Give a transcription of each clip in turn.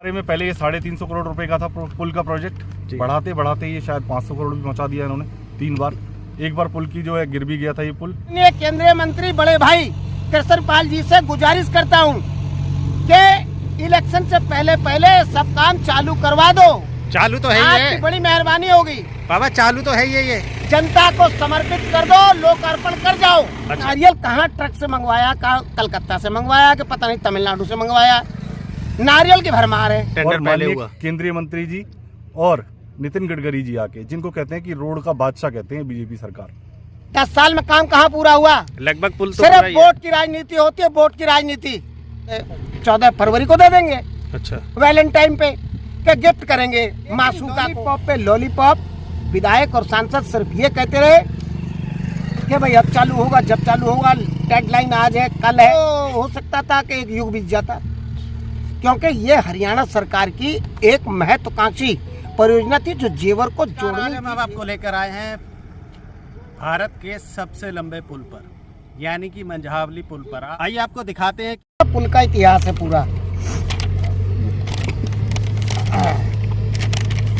में पहले ये 350 करोड़ रुपए का था पुल का प्रोजेक्ट। बढ़ाते बढ़ाते ये शायद 500 करोड़ भी पहुंचा दिया इन्होंने 3 बार। एक बार पुल की जो है गिर भी गया था ये पुल। केंद्रीय मंत्री बड़े भाई कृष्णपाल जी से गुजारिश करता हूं कि इलेक्शन से पहले सब काम चालू करवा दो। चालू तो है आपकी बड़ी मेहरबानी होगी बाबा, चालू तो है ये जनता को समर्पित कर दो, लोकार्पण कर जाओ। अच्छा। नारियल कहाँ ट्रक से मंगवाया, कहाँ कलकत्ता से मंगवाया कि पता नहीं तमिलनाडु से मंगवाया, नारियल की भरमार है। टेंडर पहले हुआ। केंद्रीय मंत्री जी और नितिन गडकरी जी आके जिनको कहते हैं कि रोड का बादशाह कहते हैं बीजेपी सरकार, 10 साल में काम कहाँ पूरा हुआ? लगभग पुल तो सिर्फ वोट की राजनीति होती है, वोट की राजनीति। 14 फरवरी को दे देंगे, अच्छा वैलेंटाइन पे क्या गिफ्ट करेंगे मासूका पॉप पे लॉलीपॉप। विधायक और सांसद सिर्फ ये कहते रहे कि भाई अब चालू होगा, जब चालू होगा, डेडलाइन आज है कल है। तो हो सकता था कि एक युग बीत जाता, क्योंकि ये हरियाणा सरकार की एक महत्वाकांक्षी परियोजना थी जो जेवर को जोड़ने हम आपको लेकर आए हैं भारत के सबसे लंबे पुल पर, यानी कि मंझावली पुल पर। आइए आपको दिखाते हैं। पुल का इतिहास है पूरा।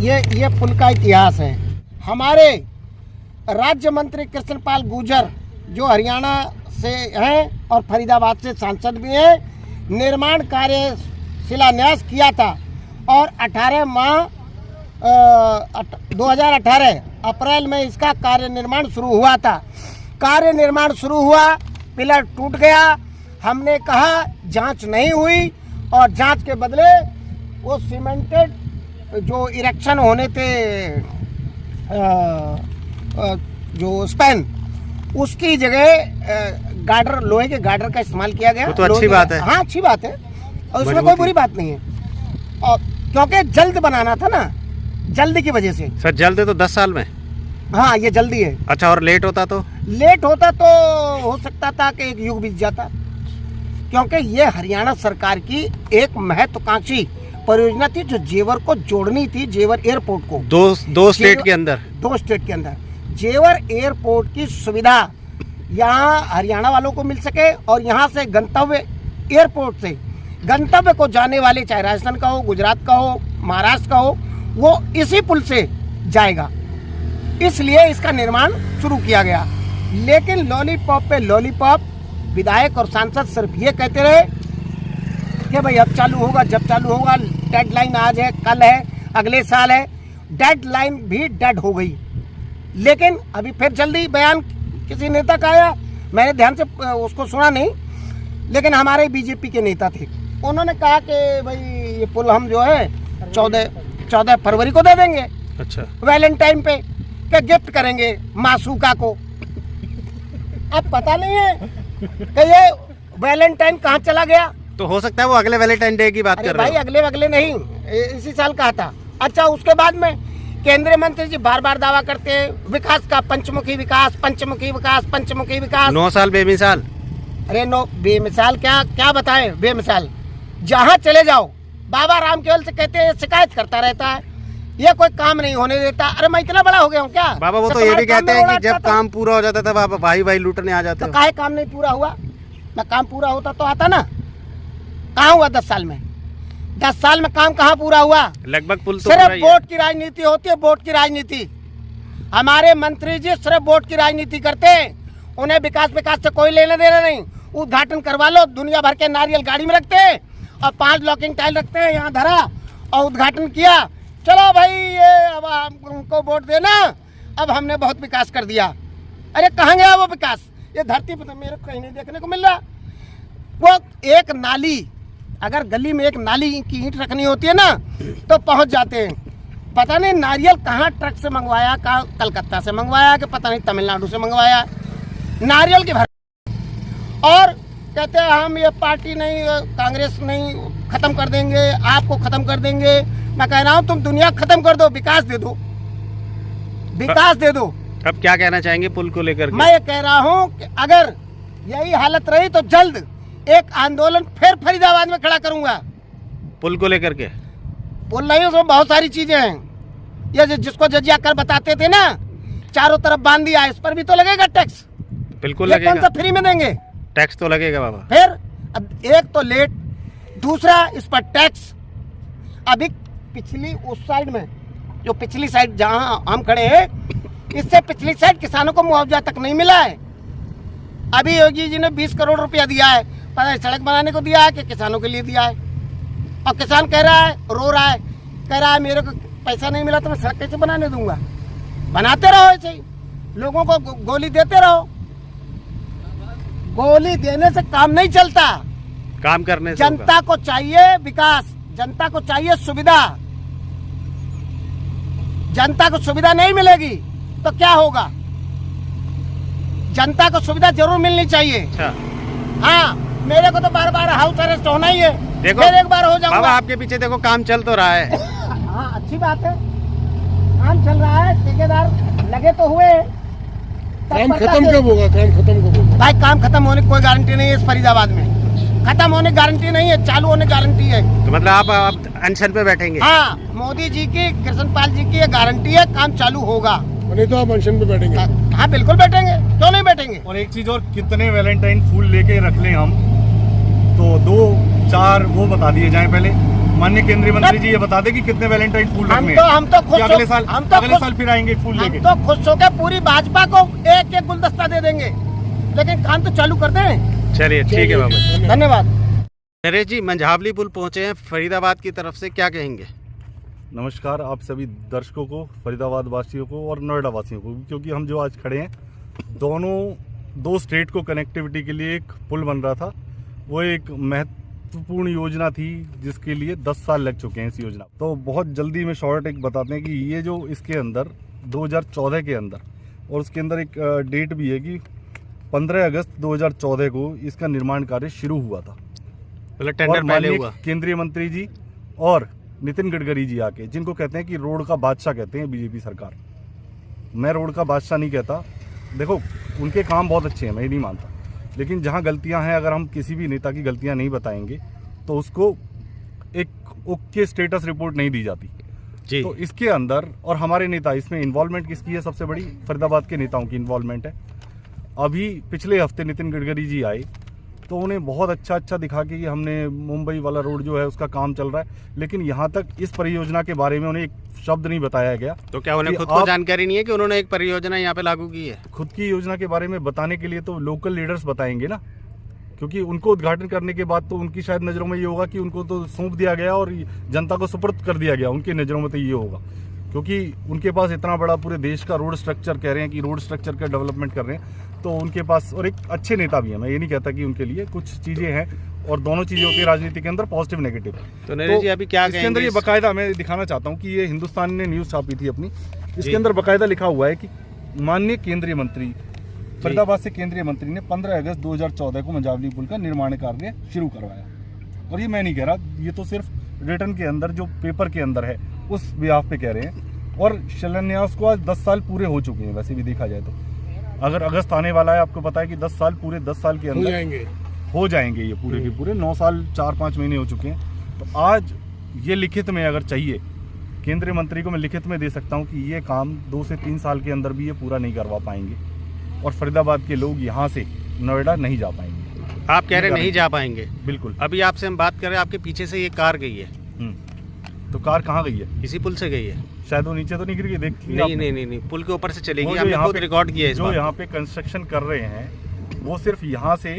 ये पुल का इतिहास है। हमारे राज्य मंत्री कृष्णपाल गुर्जर जो हरियाणा से हैं और फरीदाबाद से सांसद भी हैं, निर्माण कार्य शिलान्यास किया था और 2018 अप्रैल में इसका कार्य निर्माण शुरू हुआ था। कार्य निर्माण शुरू हुआ, पिलर टूट गया। हमने कहा जांच नहीं हुई और जांच के बदले वो सीमेंटेड जो इरेक्शन होने थे जो स्पैन, उसकी जगह गार्डर, लोहे के गार्डर का इस्तेमाल किया गया। तो अच्छी बात है। हाँ, अच्छी बात है और उसमें कोई बुरी बात नहीं है। और क्योंकि जल्द बनाना था ना, जल्दी की वजह से। सर जल्द तो 10 साल में। हाँ, ये जल्दी है। अच्छा, और लेट होता तो हो सकता था कि एक युग बीत जाता, क्योंकि ये हरियाणा सरकार की एक महत्वाकांक्षी परियोजना थी जो जेवर को जोड़नी थी, जेवर एयरपोर्ट को। दो स्टेट के अंदर। 2 स्टेट के अंदर जेवर एयरपोर्ट की सुविधा यहाँ हरियाणा वालों को मिल सके और यहाँ से गंतव्य एयरपोर्ट से गंतव्य को जाने वाले, चाहे राजस्थान का हो, गुजरात का हो, महाराष्ट्र का हो, वो इसी पुल से जाएगा। इसलिए इसका निर्माण शुरू किया गया। लेकिन लॉलीपॉप पे लॉलीपॉप, विधायक और सांसद सिर्फ ये कहते रहे कि भाई अब चालू होगा, जब चालू होगा, डेडलाइन आज है कल है, अगले साल है। डेडलाइन भी डेड हो गई। लेकिन अभी फिर जल्दी बयान किसी नेता का आया, मैंने ध्यान से उसको सुना नहीं, लेकिन हमारे बीजेपी के नेता थे। उन्होंने कहा कि भाई ये पुल हम जो है 14 फरवरी को दे देंगे, अच्छा वैलेंटाइन पे क्या गिफ्ट करेंगे मासूका को। अब पता नहीं है कि ये वैलेंटाइन कहाँ चला गया। तो हो सकता है वो अगले वैलेंटाइन डे की बात कर रहे भाई, अगले नहीं, इसी साल कहा था। अच्छा, उसके बाद में केंद्रीय मंत्री जी बार बार दावा करते हैं विकास का, पंचमुखी विकास, पंचमुखी विकास, पंचमुखी विकास। 9 साल बेमिसाल। अरे नो बेमिसाल, क्या बताएं बेमिसाल। जहाँ चले जाओ बाबा राम केवल से कहते हैं, शिकायत करता रहता है, ये कोई काम नहीं होने देता। अरे मैं इतना बड़ा हो गया हूँ क्या? बाबा वो तो ये भी कहते हैं कि जब काम पूरा हो जाता था बाबा भाई लूटने आ जाते। तो काहे काम नहीं पूरा हुआ? ना काम पूरा होता तो आता ना। कहाँ हुआ 10 साल में? 10 साल में काम कहाँ पूरा हुआ? लगभग पुल तो सिर्फ वोट की राजनीति होती है, वोट की राजनीति। हमारे मंत्री जी सिर्फ वोट की राजनीति करते हैं, उन्हें विकास से कोई लेना देना नहीं। उद्घाटन करवा लो, दुनिया भर के नारियल गाड़ी में रखते हैं और 5 लॉकिंग टाइल रखते हैं, यहाँ धरा और उद्घाटन किया। चलो भाई, ये अब हमको वोट देना, अब हमने बहुत विकास कर दिया। अरे कहाँ गया वो विकास? ये धरती पर तो मेरे को कहीं नहीं देखने को मिल रहा। वो एक नाली, अगर गली में एक नाली की ईंट रखनी होती है ना, तो पहुंच जाते हैं। पता नहीं नारियल कहाँ ट्रक से मंगवाया, कहाँ कलकत्ता से मंगवाया कि पता नहीं तमिलनाडु से मंगवाया, नारियल की भर। और कहते हैं हम ये पार्टी नहीं, कांग्रेस नहीं, खत्म कर देंगे, आपको खत्म कर देंगे। मैं कह रहा हूँ तुम दुनिया खत्म कर दो, विकास दे दो, विकास दे दो। अब क्या कहना चाहेंगे पुल को लेकर? मैं ये कह रहा हूँ कि अगर यही हालत रही तो जल्द एक आंदोलन फिर फरीदाबाद में खड़ा करूंगा। पुल को लेकर के? पुल नहीं, उसमें बहुत सारी चीजें हैं। ये जिसको जजिया कर बताते थे ना, चारों तरफ बांध दिया, इस पर भी तो लगेगा टैक्स। बिल्कुल लगेगा। कौन सा फ्री में देंगे? टैक्स तो लगेगा बाबा। फिर अब एक तो लेट, दूसरा इस पर टैक्स। अभी पिछली उस साइड में, जो पिछली साइड जहां हम खड़े हैं, इससे पिछली साइड किसानों को मुआवजा तक नहीं मिला है। अभी योगी जी ने 20 करोड़ रुपया दिया है, पता है सड़क बनाने को दिया है कि किसानों के लिए दिया है। और किसान कह रहा है, रो रहा है, कह रहा है मेरे को पैसा नहीं मिला तो मैं सड़क कैसे बनाने दूंगा। बनाते रहो ऐसे ही, लोगों को गोली देते रहो। गोली देने से काम नहीं चलता, काम करने से होगा। जनता को चाहिए विकास, जनता को चाहिए सुविधा। जनता को सुविधा नहीं मिलेगी तो क्या होगा? जनता को सुविधा जरूर मिलनी चाहिए। अच्छा, हाँ, मेरे को तो बार बार हाउस अरेस्ट होना ही है। देखो फिर एक बार हो बाबा जाऊंगा। आपके पीछे देखो काम चल तो रहा है। हाँ, अच्छी बात है, काम चल रहा है, ठेकेदार लगे तो हुए। काम खत्म कब होगा? काम खत्म कब होगा? भाई काम खत्म होने की कोई गारंटी नहीं है इस फरीदाबाद में। खत्म होने की गारंटी नहीं है, चालू होने की गारंटी है। तो मतलब आप अनशन पे बैठेंगे? हाँ, मोदी जी की, कृष्णपाल जी की ये गारंटी है, काम चालू होगा। नहीं तो आप अनशन पे बैठेंगे? हाँ बिल्कुल बैठेंगे, क्यों नहीं बैठेंगे। और एक चीज और, कितने वैलेंटाइन फूल लेके रख लें हम, तो 2-4 वो बता दिए जाए पहले। माननीय केंद्रीय मंत्री जी ये बता दें कि कितने वैलेंटाइन फूल रखने हैं। हम तो खुश अगले साल, हम तो अगले साल फिर आएंगे फूल हम लेके। तो खुश होकर पूरी भाजपा को एक एक गुलदस्ता दे देंगे, लेकिन काम तो चालू कर दें। चलिए ठीक है बाबा, धन्यवाद। नरेश जी मंझावली पुल पहुंचे हैं फरीदाबाद की तरफ से, क्या कहेंगे? नमस्कार आप सभी दर्शकों को, फरीदाबाद वासियों को और नोएडा वासियों को, क्योंकि हम जो आज खड़े हैं, दो स्टेट को कनेक्टिविटी के लिए एक पुल बन रहा था। वो एक महत्वपूर्ण योजना थी जिसके लिए 10 साल लग चुके हैं इस योजना। तो बहुत जल्दी में शॉर्ट एक बताते हैं कि ये जो इसके अंदर 2014 के अंदर, और उसके अंदर एक डेट भी है कि 15 अगस्त 2014 को इसका निर्माण कार्य शुरू हुआ था। मतलब टेंडर पहले हुआ। केंद्रीय मंत्री जी और नितिन गडकरी जी आके, जिनको कहते हैं कि रोड का बादशाह कहते हैं बीजेपी सरकार, मैं रोड का बादशाह नहीं कहता। देखो उनके काम बहुत अच्छे हैं, मैं नहीं मानता, लेकिन जहां गलतियां हैं, अगर हम किसी भी नेता की गलतियां नहीं बताएंगे तो उसको एक ओके स्टेटस रिपोर्ट नहीं दी जाती जी। तो इसके अंदर, और हमारे नेता इसमें इन्वॉल्वमेंट किसकी है? सबसे बड़ी फरीदाबाद के नेताओं की इन्वॉल्वमेंट है। अभी पिछले हफ्ते नितिन गडकरी जी आए तो उन्हें बहुत अच्छा दिखा कि हमने मुंबई वाला रोड जो है उसका काम चल रहा है, लेकिन यहाँ तक इस परियोजना के बारे में उन्हें एक शब्द नहीं बताया गया। तो क्या उन्हें कि खुद को जानकारी नहीं है कि उन्होंने एक परियोजना यहाँ पे लागू की है? खुद की योजना के बारे में बताने के लिए तो लोकल लीडर्स बताएंगे ना, क्योंकि उनको उद्घाटन करने के बाद तो उनकी शायद नज़रों में ये होगा कि उनको तो सौंप दिया गया और जनता को सुपुर्द कर दिया गया। उनकी नज़रों में तो ये होगा, क्योंकि उनके पास इतना बड़ा पूरे देश का रोड स्ट्रक्चर कह रहे हैं कि रोड स्ट्रक्चर का डेवलपमेंट कर रहे हैं, तो उनके पास, और एक अच्छे नेता भी है, मैं ये नहीं कहता कि उनके लिए कुछ चीज़ें हैं, और दोनों चीज़ें होती है राजनीति के अंदर, पॉजिटिव नेगेटिव। तो नरेश जी अभी क्या इसके अंदर ये बाकायदा मैं दिखाना चाहता हूँ कि ये हिंदुस्तान ने न्यूज़ छापी थी अपनी, इसके अंदर बाकायदा लिखा हुआ है कि माननीय केंद्रीय मंत्री, फरीदाबाद से केंद्रीय मंत्री ने 15 अगस्त 2014 को मंझावली पुल का निर्माण कार्य शुरू करवाया। और ये मैं नहीं कह रहा, ये तो सिर्फ रिटर्न के अंदर, जो पेपर के अंदर है उस बिहाफ पे कह रहे हैं। और शिलान्यास को आज 10 साल पूरे हो चुके हैं, वैसे भी देखा जाए तो। अगर अगस्त आने वाला है, आपको पता है कि 10 साल पूरे 10 साल के अंदर हो जाएंगे ये पूरे के पूरे। 9 साल 4-5 महीने हो चुके हैं। तो आज ये लिखित में अगर चाहिए, केंद्रीय मंत्री को मैं लिखित में दे सकता हूँ कि ये काम 2 से 3 साल के अंदर भी ये पूरा नहीं करवा पाएंगे, और फरीदाबाद के लोग यहाँ से नोएडा नहीं जा पाएंगे। आप कह रहे नहीं जा पाएंगे? बिल्कुल। अभी आपसे हम बात कर रहे हैं, आपके पीछे से ये कार गई है। तो कार कहाँ गई है? इसी पुल से गई है? शायद वो नीचे तो नहीं गिर गई, देख नहीं, पुल के ऊपर से चलेगी। वो हमने खुद रिकॉर्ड किया है इस जो बात। यहाँ पे कंस्ट्रक्शन कर रहे हैं वो सिर्फ यहाँ से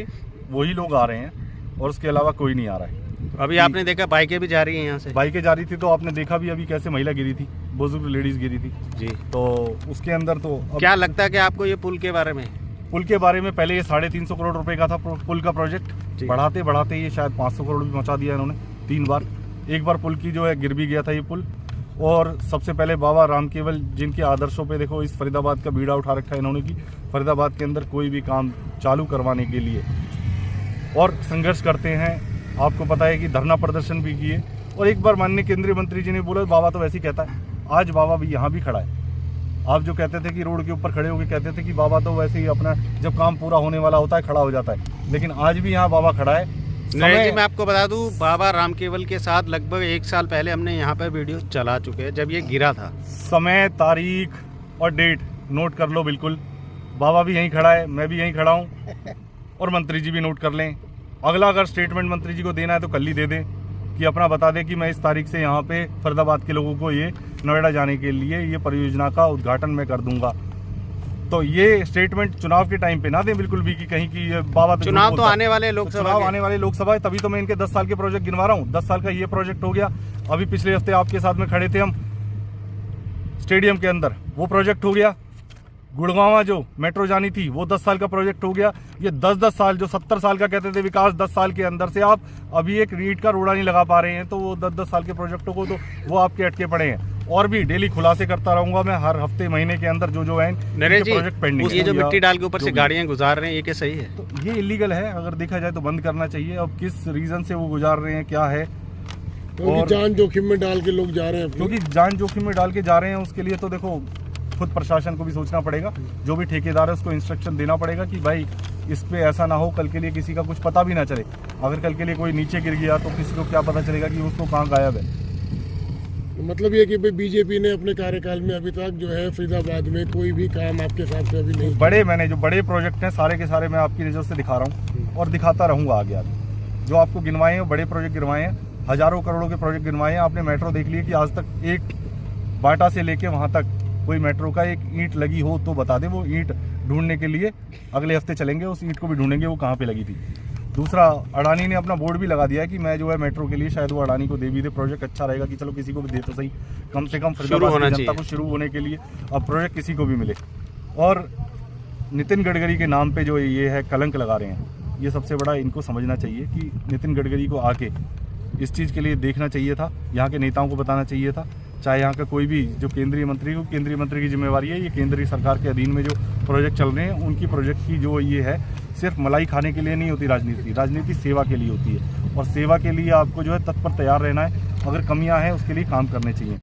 वही लोग आ रहे हैं, और उसके अलावा कोई नहीं आ रहा है। अभी आपने देखा बाइकें भी जा रही हैं यहाँ से। बाइकें जा रही थी, तो आपने देखा भी अभी कैसे महिला गिरी थी, बुजुर्ग लेडीज गिरी थी जी। तो उसके अंदर तो क्या लगता है कि आपको ये पुल के बारे में? पुल के बारे में, पहले ये 350 करोड़ रुपए का था पुल का प्रोजेक्ट, बढ़ाते बढ़ाते ये शायद 500 करोड़ भी पहुंचा दिया इन्होंने 3 बार। एक बार पुल की जो है गिर भी गया था ये पुल। और सबसे पहले बाबा रामकेवल, जिनके आदर्शों पे देखो इस फरीदाबाद का बीड़ा उठा रखा है इन्होंने, कि फरीदाबाद के अंदर कोई भी काम चालू करवाने के लिए और संघर्ष करते हैं। आपको पता है कि धरना प्रदर्शन भी किए, और एक बार माननीय केंद्रीय मंत्री जी ने बोला, बाबा तो वैसे ही कहता है, आज बाबा भी यहाँ भी खड़ा है। आप जो कहते थे कि रोड के ऊपर खड़े होकर कहते थे कि बाबा तो वैसे ही अपना जब काम पूरा होने वाला होता है खड़ा हो जाता है, लेकिन आज भी यहाँ बाबा खड़ा है। नहीं जी, मैं आपको बता दूं, बाबा रामकेवल के साथ लगभग 1 साल पहले हमने यहाँ पे वीडियो चला चुके हैं, जब ये गिरा था। समय, तारीख और डेट नोट कर लो बिल्कुल। बाबा भी यहीं खड़ा है, मैं भी यहीं खड़ा हूँ, और मंत्री जी भी नोट कर लें। अगला अगर स्टेटमेंट मंत्री जी को देना है तो कल ही दे दें, कि अपना बता दें कि मैं इस तारीख से यहाँ पे फरीदाबाद के लोगों को ये नोएडा जाने के लिए ये परियोजना का उद्घाटन मैं कर दूंगा। तो ये स्टेटमेंट चुनाव के टाइम पे ना दें बिल्कुल भी कि कहीं की ये बाबा तो चुनाव तो आने वाले लोकसभा चुनाव आने वाले लोकसभा है, तभी तो मैं इनके 10 साल के प्रोजेक्ट गिनवा रहा हूँ। 10 साल का ये प्रोजेक्ट हो गया, अभी पिछले हफ्ते आपके साथ में खड़े थे हम स्टेडियम के अंदर, वो प्रोजेक्ट हो गया। गुड़गांव जो मेट्रो जानी थी वो 10 साल का प्रोजेक्ट हो गया। ये 10-10 साल, जो 70 साल का कहते थे विकास, 10 साल के अंदर से आप अभी एक ईंट का रोड़ा नहीं लगा पा रहे हैं। तो वो 10-10 साल के प्रोजेक्टों को तो वो आपके अटके पड़े हैं। और भी डेली खुलासे करता रहूंगा मैं हर हफ्ते महीने के अंदर जो है नरेश जी, प्रोजेक्ट पेंडिंग। ये जो मिट्टी डाल के ऊपर से गाड़ियां गुजार रहे हैं, ये क्या सही है? तो ये इलीगल है, अगर देखा जाए तो बंद करना चाहिए। अब किस रीजन से वो गुजार रहे हैं, क्या है, क्योंकि जान जोखिम में डाल के लोग जा रहे हैं, क्योंकि जान जोखिम में डाल के जा रहे हैं, उसके लिए तो देखो खुद प्रशासन को भी सोचना पड़ेगा। जो भी ठेकेदार है उसको इंस्ट्रक्शन देना पड़ेगा कि भाई इस पे ऐसा ना हो, कल के लिए किसी का कुछ पता भी ना चले। अगर कल के लिए कोई नीचे गिर गया तो किसी को क्या पता चलेगा कि उसको कहाँ गायब है। मतलब ये कि बीजेपी ने अपने कार्यकाल में अभी तक जो है फरीदाबाद में कोई भी काम आपके हिसाब से अभी नहीं। मैंने जो बड़े प्रोजेक्ट हैं सारे के सारे मैं आपकी नज़र से दिखा रहा हूँ और दिखाता रहूँगा आगे आगे। जो आपको गिनवाए हैं बड़े प्रोजेक्ट गिनवाए हैं, हजारों करोड़ों के प्रोजेक्ट गिनवाए हैं। आपने मेट्रो देख ली कि आज तक एक बाटा से लेके वहाँ तक कोई मेट्रो का एक ईंट लगी हो तो बता दे। वो ईंट ढूंढने के लिए अगले हफ्ते चलेंगे, उस ईंट को भी ढूंढेंगे वो कहाँ पे लगी थी। दूसरा, अडानी ने अपना बोर्ड भी लगा दिया है कि मैं जो है मेट्रो के लिए शायद वो अडानी को दे भी दे। प्रोजेक्ट अच्छा रहेगा कि चलो किसी को भी दे तो सही, कम से कम फरीदाबाद की जनता को शुरू होने के लिए अब प्रोजेक्ट किसी को भी मिले। और नितिन गडकरी के नाम पे जो ये है कलंक लगा रहे हैं, ये सबसे बड़ा इनको समझना चाहिए कि नितिन गडकरी को आके इस चीज़ के लिए देखना चाहिए था, यहाँ के नेताओं को बताना चाहिए था। चाहे यहाँ का कोई भी जो केंद्रीय मंत्री हो, केंद्रीय मंत्री की जिम्मेवारी है। ये केंद्रीय सरकार के अधीन में जो प्रोजेक्ट चल रहे हैं उनकी प्रोजेक्ट की जो ये है सिर्फ मलाई खाने के लिए नहीं होती राजनीति। राजनीति सेवा के लिए होती है और सेवा के लिए आपको जो है तत्पर तैयार रहना है। अगर कमियां हैं उसके लिए काम करने चाहिए।